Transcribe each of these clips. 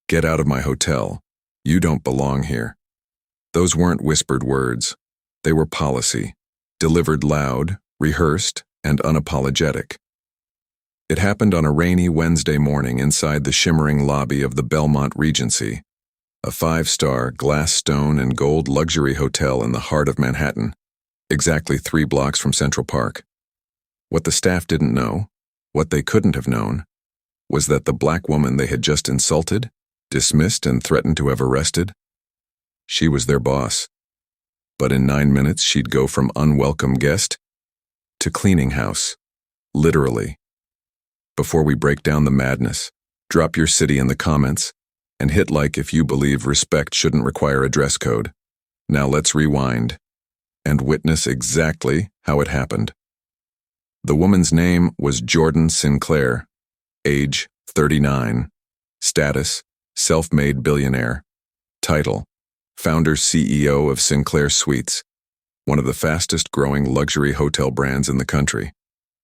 "Get out of my hotel. You don't belong here." Those weren't whispered words. They were policy, delivered loud, rehearsed, and unapologetic. It happened on a rainy Wednesday morning inside the shimmering lobby of the Belmont Regency, a 5-star glass, stone, and gold luxury hotel in the heart of Manhattan, exactly 3 blocks from Central Park. What the staff didn't know, what they couldn't have known, was that the black woman they had just insulted, dismissed, and threatened to have arrested, she was their boss. But in 9 minutes, she'd go from unwelcome guest to cleaning house, literally. Before we break down the madness, drop your city in the comments and hit like if you believe respect shouldn't require a dress code. Now let's rewind and witness exactly how it happened. The woman's name was Jordan Sinclair, age 39, status, self-made billionaire, title, founder CEO of Sinclair Suites, one of the fastest growing luxury hotel brands in the country.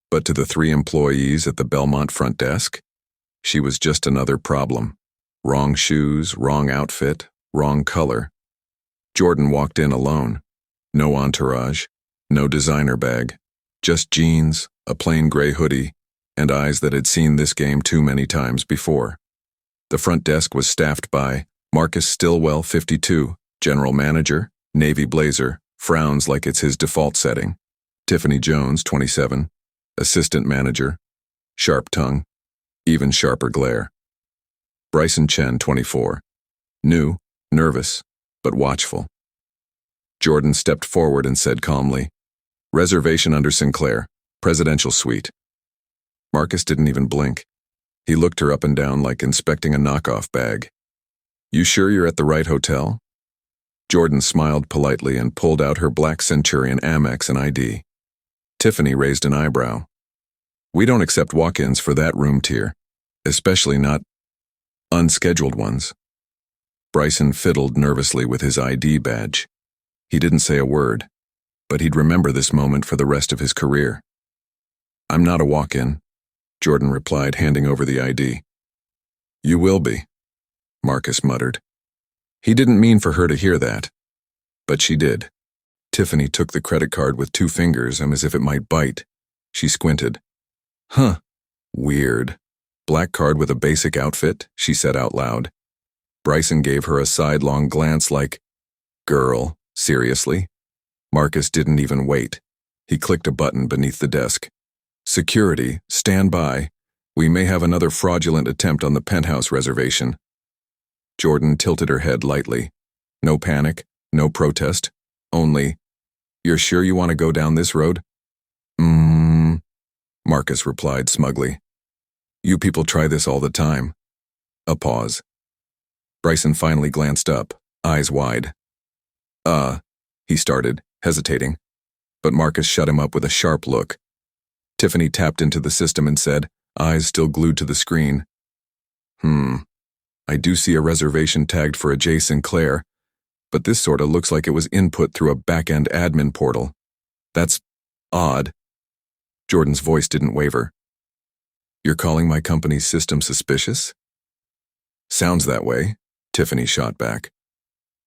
But to the 3 employees at the Belmont front desk, she was just another problem. Wrong shoes, wrong outfit, wrong color. Jordan walked in alone. No entourage, no designer bag, just jeans, a plain gray hoodie, and eyes that had seen this game too many times before. The front desk was staffed by Marcus Stillwell, 52, general manager, navy blazer, frowns like it's his default setting. Tiffany Jones, 27, assistant manager, sharp tongue, even sharper glare. Bryson Chen, 24, new, nervous, but watchful. Jordan stepped forward and said calmly, "Reservation under Sinclair, presidential suite." Marcus didn't even blink. He looked her up and down like inspecting a knockoff bag. "You sure you're at the right hotel?" Jordan smiled politely and pulled out her black Centurion Amex and ID. Tiffany raised an eyebrow. "We don't accept walk-ins for that room tier, especially not unscheduled ones." Bryson fiddled nervously with his ID badge. He didn't say a word, but he'd remember this moment for the rest of his career. "I'm not a walk-in," Jordan replied, handing over the ID. "You will be," Marcus muttered. He didn't mean for her to hear that, but she did. Tiffany took the credit card with 2 fingers and as if it might bite. She squinted. "Huh, weird. Black card with a basic outfit," she said out loud. Bryson gave her a sidelong glance like, "Girl, seriously?" Marcus didn't even wait. He clicked a button beneath the desk. "Security, stand by. We may have another fraudulent attempt on the penthouse reservation." Jordan tilted her head lightly. No panic, no protest, only, "You're sure you want to go down this road?" Marcus replied smugly. "You people try this all the time." A pause. Bryson finally glanced up, eyes wide. He started, hesitating, but Marcus shut him up with a sharp look. Tiffany tapped into the system and said, eyes still glued to the screen, "I do see a reservation tagged for a J. Sinclair, but this sorta looks like it was input through a back-end admin portal. That's odd." Jordan's voice didn't waver. "You're calling my company's system suspicious?" "Sounds that way," Tiffany shot back.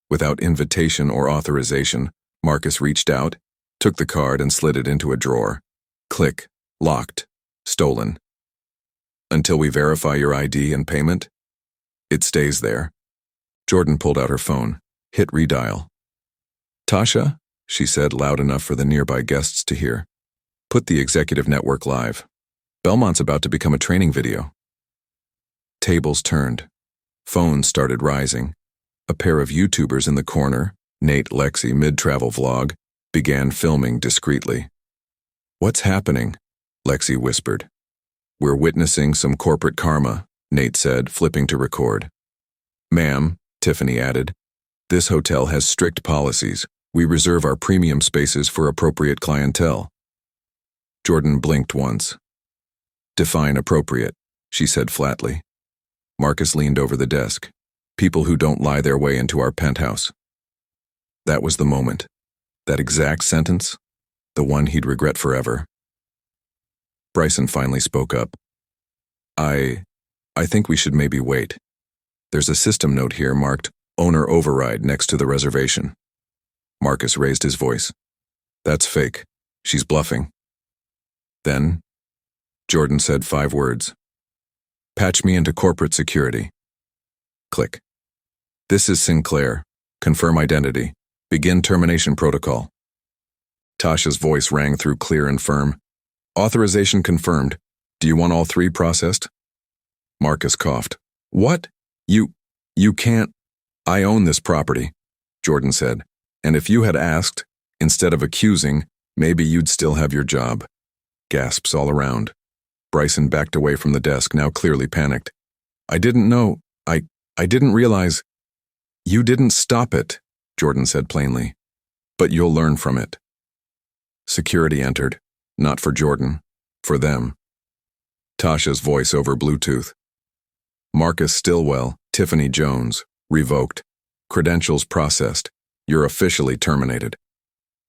Without invitation or authorization, Marcus reached out, took the card and slid it into a drawer. Click, locked, stolen. "Until we verify your ID and payment, it stays there." Jordan pulled out her phone, hit redial. "Tasha," she said loud enough for the nearby guests to hear, "put the executive network live. Belmont's about to become a training video." Tables turned. Phones started rising. A pair of YouTubers in the corner, Nate Lexi mid-travel vlog, began filming discreetly. "What's happening?" Lexi whispered. "We're witnessing some corporate karma," Nate said, flipping to record. "Ma'am," Tiffany added, "this hotel has strict policies. We reserve our premium spaces for appropriate clientele." Jordan blinked once. "Define appropriate," she said flatly. Marcus leaned over the desk. "People who don't lie their way into our penthouse." That was the moment. That exact sentence, the one he'd regret forever. Bryson finally spoke up. I think we should maybe wait. There's a system note here marked Owner Override next to the reservation. Marcus raised his voice. That's fake. She's bluffing. Then, Jordan said 5 words. Patch me into corporate security. Click. This is Sinclair. Confirm identity. Begin termination protocol. Tasha's voice rang through clear and firm. Authorization confirmed. Do you want all 3 processed? Marcus coughed. What? You can't. I own this property, Jordan said. And if you had asked, instead of accusing, maybe you'd still have your job. Gasps all around. Bryson backed away from the desk, now clearly panicked. I didn't know. I didn't realize. You didn't stop it, Jordan said plainly. But you'll learn from it. Security entered. Not for Jordan. For them. Tasha's voice over Bluetooth. Marcus Stillwell, Tiffany Jones, revoked. Credentials processed. You're officially terminated.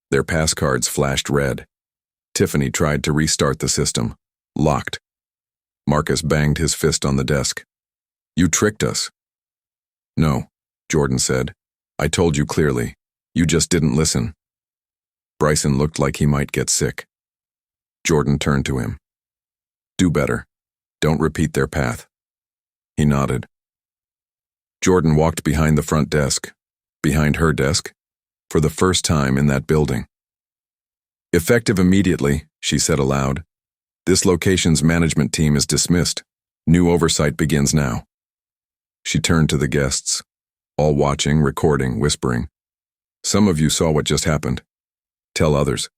Their pass cards flashed red. Tiffany tried to restart the system. Locked. Marcus banged his fist on the desk. You tricked us. No, Jordan said. I told you clearly. You just didn't listen. Bryson looked like he might get sick. Jordan turned to him. Do better. Don't repeat their path. He nodded. Jordan walked behind the front desk, behind her desk, for the first time in that building. Effective immediately, she said aloud. This location's management team is dismissed. New oversight begins now. She turned to the guests, all watching, recording, whispering. Some of you saw what just happened. Tell others.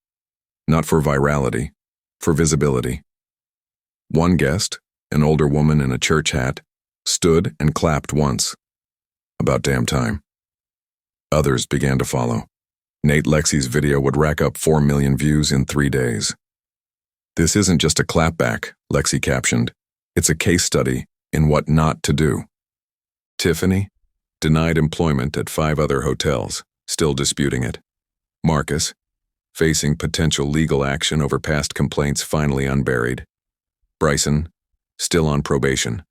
Not for virality, for visibility. One guest, an older woman in a church hat, stood and clapped once. About damn time. Others began to follow. Nate Lexi's video would rack up 4 million views in 3 days. This isn't just a clapback, Lexi captioned. It's a case study in what not to do. Tiffany, denied employment at 5 other hotels, still disputing it. Marcus, facing potential legal action over past complaints finally unburied. Bryson, still on probation,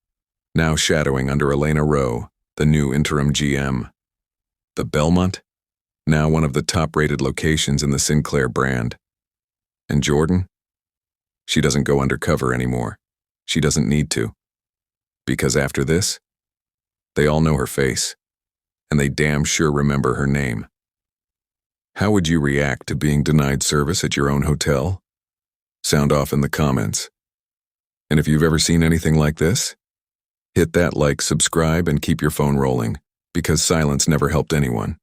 now shadowing under Elena Rowe, the new interim GM. The Belmont, now one of the top-rated locations in the Sinclair brand. And Jordan? She doesn't go undercover anymore. She doesn't need to. Because after this, they all know her face, and they damn sure remember her name. How would you react to being denied service at your own hotel? Sound off in the comments. And if you've ever seen anything like this, hit that like, subscribe, and keep your phone rolling, because silence never helped anyone.